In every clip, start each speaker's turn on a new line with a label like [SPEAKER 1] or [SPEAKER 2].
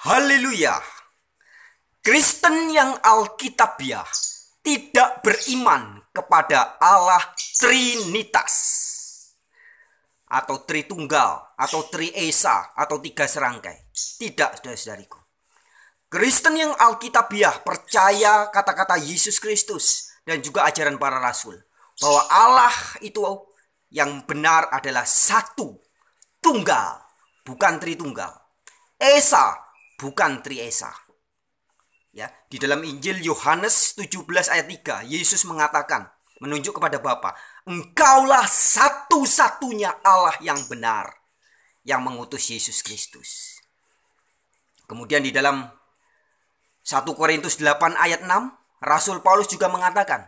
[SPEAKER 1] Haleluya. Kristen yang Alkitabiah tidak beriman kepada Allah Trinitas atau Tritunggal atau Triesa atau tiga serangkai. Tidak, saudara-saudariku. Kristen yang Alkitabiah percaya kata-kata Yesus Kristus dan juga ajaran para rasul bahwa Allah itu yang benar adalah satu, tunggal, bukan Tritunggal. Esa, bukan Triesa. Ya, di dalam Injil Yohanes 17 ayat 3, Yesus mengatakan, menunjuk kepada Bapa, Engkaulah satu-satunya Allah yang benar yang mengutus Yesus Kristus. Kemudian di dalam 1 Korintus 8 ayat 6, Rasul Paulus juga mengatakan,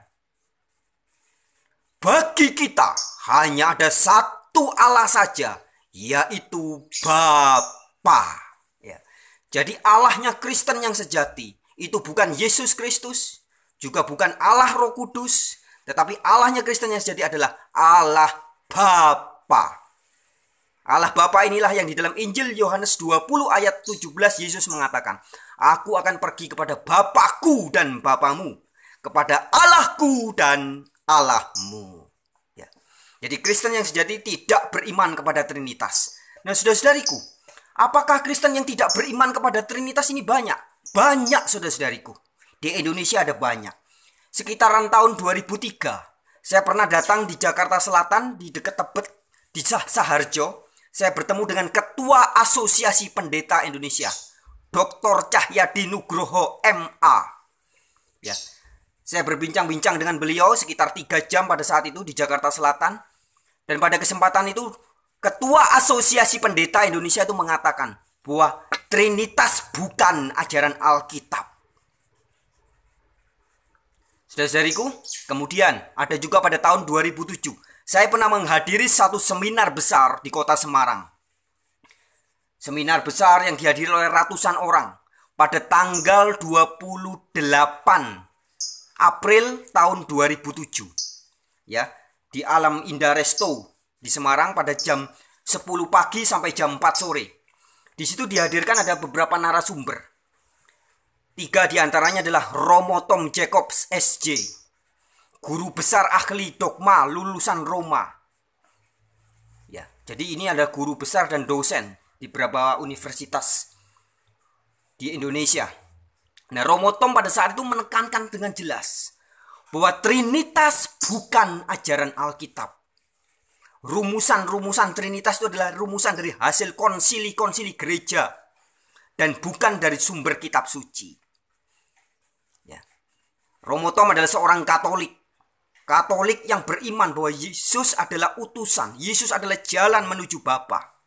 [SPEAKER 1] bagi kita hanya ada satu Allah saja, yaitu Bapa. Ya. Jadi Allahnya Kristen yang sejati itu bukan Yesus Kristus, juga bukan Allah Roh Kudus, tetapi Allahnya Kristen yang sejati adalah Allah Bapa. Allah Bapa inilah yang di dalam Injil Yohanes 20 ayat 17 Yesus mengatakan, Aku akan pergi kepada Bapakku dan Bapamu, kepada Allahku dan Allahmu. Ya. Jadi Kristen yang sejati tidak beriman kepada Trinitas. Nah, saudara-saudariku, apakah Kristen yang tidak beriman kepada Trinitas ini banyak? Banyak, saudara-saudariku. Di Indonesia ada banyak. Sekitaran tahun 2003, saya pernah datang di Jakarta Selatan, di dekat Tebet, di Saharjo. Saya bertemu dengan Ketua Asosiasi Pendeta Indonesia, Dr. Cahyadi Nugroho MA. Ya, saya berbincang-bincang dengan beliau sekitar 3 jam pada saat itu di Jakarta Selatan. Dan pada kesempatan itu, Ketua Asosiasi Pendeta Indonesia itu mengatakan bahwa Trinitas bukan ajaran Alkitab. Saudara-saudariku, kemudian ada juga pada tahun 2007, saya pernah menghadiri satu seminar besar di kota Semarang. Seminar besar yang dihadiri oleh ratusan orang pada tanggal 28 April tahun 2007. Ya, di Alam Indah Resto di Semarang pada jam 10 pagi sampai jam 4 sore. Di situ dihadirkan ada beberapa narasumber. 3 diantaranya adalah Romo Tom Jacobs SJ, guru besar ahli dogma lulusan Roma. Ya, jadi ini ada guru besar dan dosen di beberapa universitas di Indonesia. Nah, Romo Tom pada saat itu menekankan dengan jelas bahwa Trinitas bukan ajaran Alkitab. Rumusan-rumusan Trinitas itu adalah rumusan dari hasil konsili-konsili gereja dan bukan dari sumber kitab suci. Ya. Romo Tom adalah seorang Katolik. Katolik yang beriman bahwa Yesus adalah utusan. Yesus adalah jalan menuju Bapa.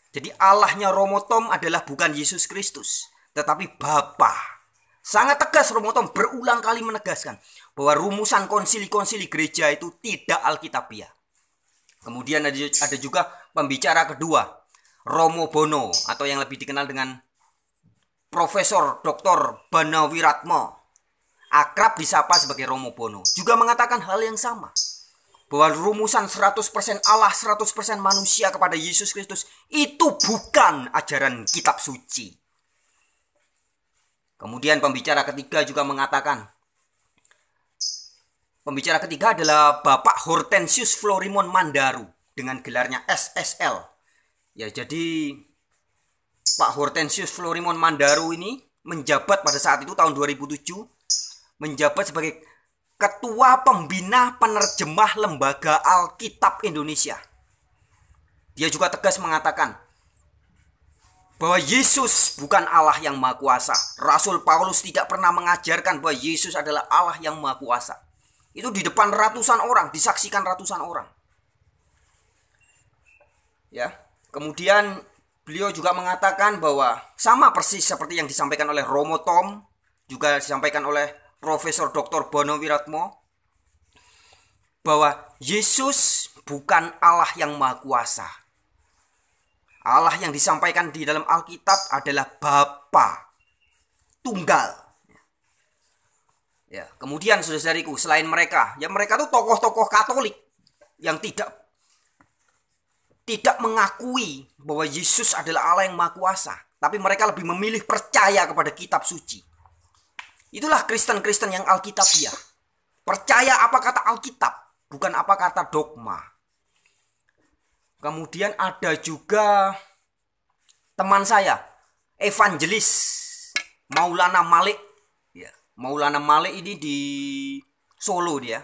[SPEAKER 1] Jadi Allahnya Romo Tom adalah bukan Yesus Kristus, tetapi Bapa. Sangat tegas Romo Tom berulang kali menegaskan bahwa rumusan konsili-konsili gereja itu tidak Alkitabiah. Kemudian ada juga pembicara kedua, Romo Bono, atau yang lebih dikenal dengan Profesor Dr. Banawiratmo, akrab disapa sebagai Romo Bono, juga mengatakan hal yang sama, bahwa rumusan 100% Allah, 100% manusia kepada Yesus Kristus itu bukan ajaran kitab suci. Kemudian pembicara ketiga juga mengatakan, pembicara ketiga adalah Bapak Hortensius Florimon Mandaru dengan gelarnya SSL. Ya, jadi Pak Hortensius Florimon Mandaru ini menjabat pada saat itu tahun 2007, menjabat sebagai Ketua Pembina Penerjemah Lembaga Alkitab Indonesia. Dia juga tegas mengatakan bahwa Yesus bukan Allah yang Maha Kuasa. Rasul Paulus tidak pernah mengajarkan bahwa Yesus adalah Allah yang Maha Kuasa. Itu di depan ratusan orang, disaksikan ratusan orang. Ya, kemudian beliau juga mengatakan bahwa sama persis seperti yang disampaikan oleh Romo Tom, juga disampaikan oleh Profesor Dr. Banawiratmo, bahwa Yesus bukan Allah yang Maha Kuasa. Allah yang disampaikan di dalam Alkitab adalah Bapa, tunggal. Ya, kemudian saudara-saudariku, selain mereka, ya mereka tuh tokoh-tokoh Katolik yang tidak mengakui bahwa Yesus adalah Allah yang Maha Kuasa, tapi mereka lebih memilih percaya kepada kitab suci. Itulah Kristen-Kristen yang Alkitabiah. Percaya apa kata Alkitab, bukan apa kata dogma. Kemudian ada juga teman saya, evangelis Maulana Malik. Ya, Maulana Malik ini di Solo dia.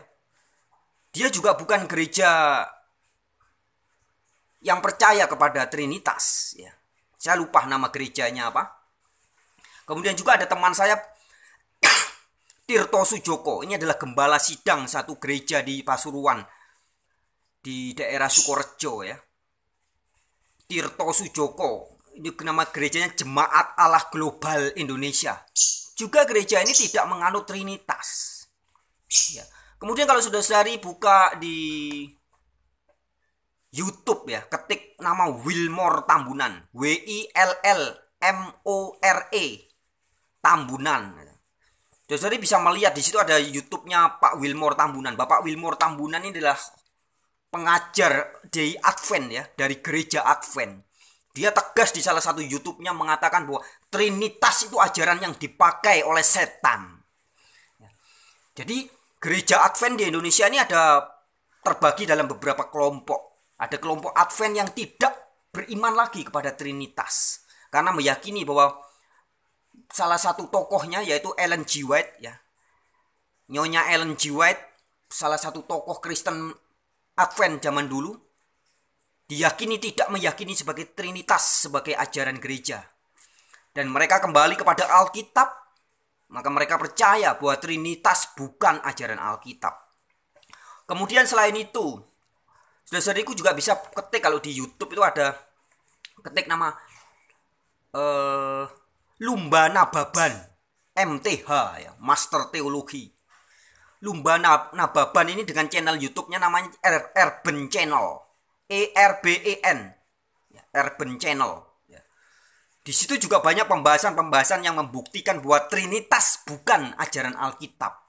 [SPEAKER 1] Dia juga bukan gereja yang percaya kepada Trinitas. Ya. Saya lupa nama gerejanya apa. Kemudian juga ada teman saya Tirto Sujoko. Ini adalah gembala sidang satu gereja di Pasuruan, di daerah Sukorejo ya. Tirto Sujoko. Ini nama gerejanya Jemaat Allah Global Indonesia. Juga gereja ini tidak menganut Trinitas. Ya. Kemudian kalau saudara-saudari buka di YouTube ya, ketik nama Wilmore Tambunan, WILLMORE Tambunan. Saudara bisa melihat di situ ada YouTube-nya Pak Wilmore Tambunan. Bapak Wilmore Tambunan ini adalah pengajar di Advent ya, dari gereja Advent. Dia tegas di salah satu YouTube-nya mengatakan bahwa Trinitas itu ajaran yang dipakai oleh setan. Jadi gereja Advent di Indonesia ini ada terbagi dalam beberapa kelompok. Ada kelompok Advent yang tidak beriman lagi kepada Trinitas, karena meyakini bahwa salah satu tokohnya yaitu Ellen G. White ya. Nyonya Ellen G. White, salah satu tokoh Kristen Advent zaman dulu, diyakini tidak meyakini sebagai Trinitas sebagai ajaran gereja. Dan mereka kembali kepada Alkitab, maka mereka percaya bahwa Trinitas bukan ajaran Alkitab. Kemudian selain itu, saudara-saudariku juga bisa ketik kalau di YouTube itu ada ketik nama Lumba Nababan MTH ya, Master Teologi. Lumba Nababan ini dengan channel YouTube-nya namanya Urban Channel, ERBEN ya, Urban Channel ya. Di situ juga banyak pembahasan-pembahasan yang membuktikan bahwa Trinitas bukan ajaran Alkitab.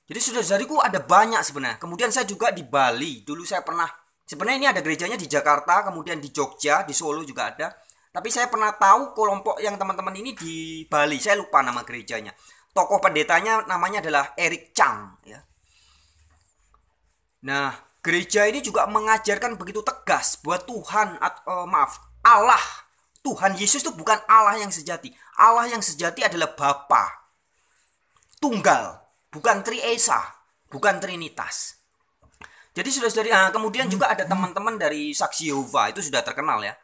[SPEAKER 1] Jadi saudara-saudariku ada banyak sebenarnya. Kemudian saya juga di Bali. Dulu saya pernah, sebenarnya ini ada gerejanya di Jakarta, kemudian di Jogja, di Solo juga ada. Tapi saya pernah tahu kelompok yang teman-teman ini di Bali. Saya lupa nama gerejanya. Tokoh pendetanya namanya adalah Eric Chang ya. Nah, gereja ini juga mengajarkan begitu tegas bahwa Allah, Tuhan Yesus itu bukan Allah yang sejati. Allah yang sejati adalah Bapa tunggal, bukan triesa, bukan Trinitas. Jadi saudara-saudari, kemudian juga ada teman-teman dari Saksi Yehova, itu sudah terkenal ya.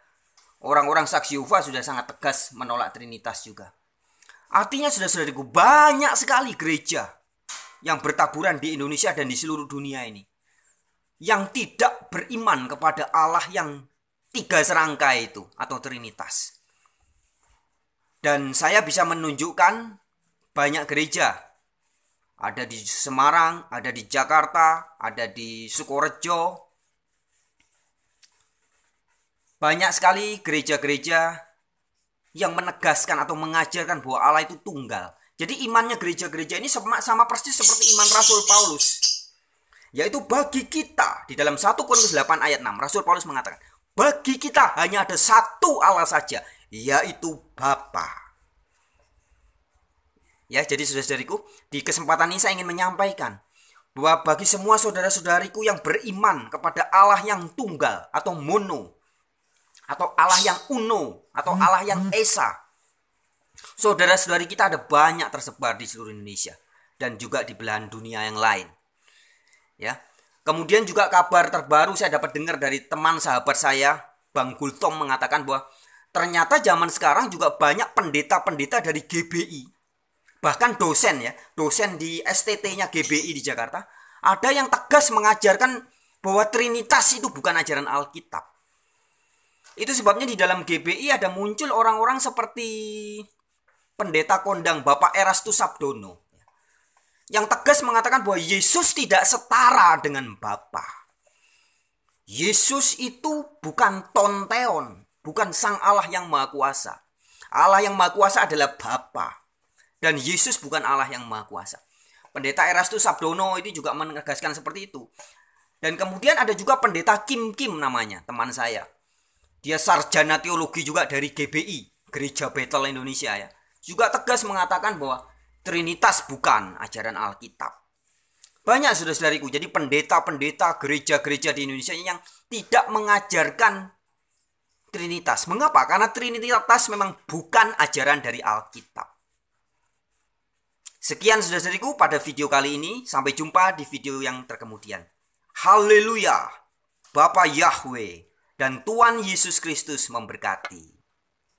[SPEAKER 1] Orang-orang Saksi Yehova sudah sangat tegas menolak Trinitas juga. Artinya saudara-saudariku, banyak sekali gereja yang bertaburan di Indonesia dan di seluruh dunia ini, yang tidak beriman kepada Allah yang tiga serangkai itu atau Trinitas. Dan saya bisa menunjukkan banyak gereja. Ada di Semarang, ada di Jakarta, ada di Sukorejo. Banyak sekali gereja-gereja yang menegaskan atau mengajarkan bahwa Allah itu tunggal. Jadi imannya gereja-gereja ini sama persis seperti iman Rasul Paulus. Yaitu bagi kita, di dalam 1 Korintus 8 ayat 6, Rasul Paulus mengatakan, bagi kita hanya ada satu Allah saja, yaitu Bapa. Ya, jadi saudara-saudariku, di kesempatan ini saya ingin menyampaikan bahwa bagi semua saudara-saudariku yang beriman kepada Allah yang tunggal atau mono, atau Allah yang uno, atau Allah yang esa, saudara-saudari kita ada banyak tersebar di seluruh Indonesia dan juga di belahan dunia yang lain. Ya. Kemudian juga kabar terbaru saya dapat dengar dari teman sahabat saya, Bang Gultom, mengatakan bahwa ternyata zaman sekarang juga banyak pendeta-pendeta dari GBI. Bahkan dosen ya, dosen di STT-nya GBI di Jakarta, ada yang tegas mengajarkan bahwa Trinitas itu bukan ajaran Alkitab. Itu sebabnya di dalam GBI ada muncul orang-orang seperti pendeta kondang Bapak Erastus Sabdono, yang tegas mengatakan bahwa Yesus tidak setara dengan Bapa. Yesus itu bukan tonteon, bukan sang Allah yang maha kuasa. Allah yang maha kuasa adalah Bapa. Dan Yesus bukan Allah yang maha kuasa. Pendeta Erastus Sabdono ini juga menegaskan seperti itu. Dan kemudian ada juga pendeta Kim namanya, teman saya. Dia sarjana teologi juga dari GBI, Gereja Bethel Indonesia ya. Juga tegas mengatakan bahwa Trinitas bukan ajaran Alkitab. Banyak saudara-saudariku, jadi pendeta-pendeta gereja-gereja di Indonesia yang tidak mengajarkan Trinitas. Mengapa? Karena Trinitas memang bukan ajaran dari Alkitab. Sekian saudara-saudariku pada video kali ini. Sampai jumpa di video yang terkemudian. Haleluya. Bapa Yahweh dan Tuhan Yesus Kristus memberkati.